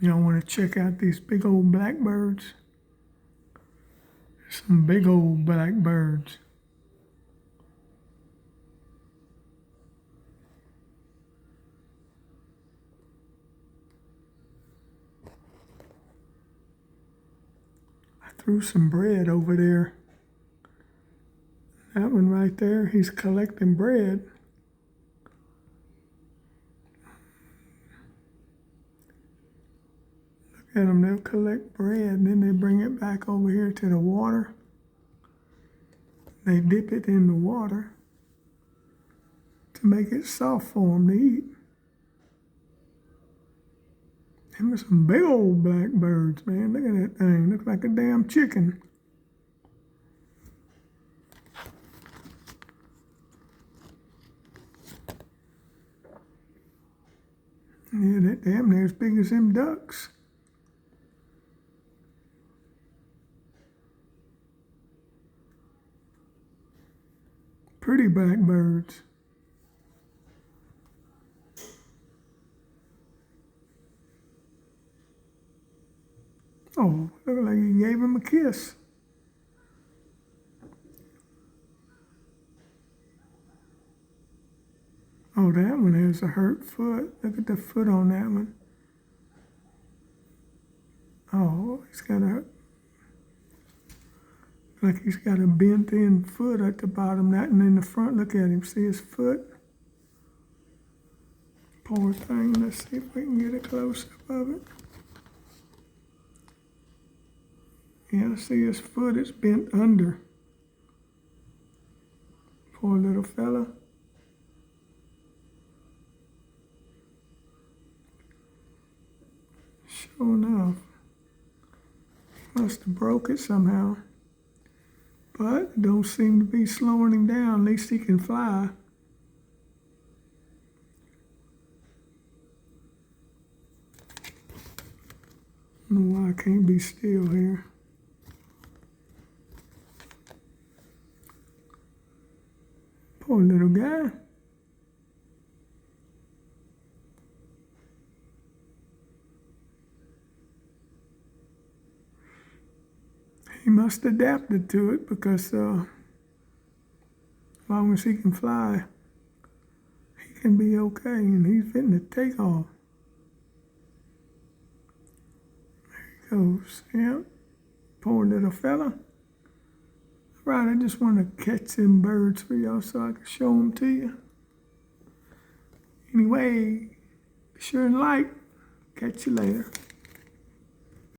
Y'all want to check out these big old blackbirds? Some big old blackbirds. I threw some bread over there. That one right there, he's collecting bread. Look at them, they'll collect bread and then they bring it back over here to the water. They dip it in the water to make it soft for them to eat. Them are some big old blackbirds, man. Look at that thing, looks like a damn chicken. Yeah, that damn near as big as them ducks. Pretty blackbirds. Oh, look like he gave him a kiss. Oh, that one has a hurt foot. Look at the foot on that one. Oh, he's got a bent in foot at the bottom, that and in the front. Look at him, see his foot? Poor thing, let's see if we can get a close-up of it. Yeah, see his foot, it's bent under. Poor little fella. Sure enough. Must have broke it somehow. But it don't seem to be slowing him down. At least he can fly. I don't know why I can't be still here. Poor little guy. He must have adapted to it because as long as he can fly, he can be okay, and he's fitting to take off. There he goes. Yep. Poor little fella. All right, I just want to catch some birds for y'all so I can show them to you. Anyway, be sure and like. Catch you later.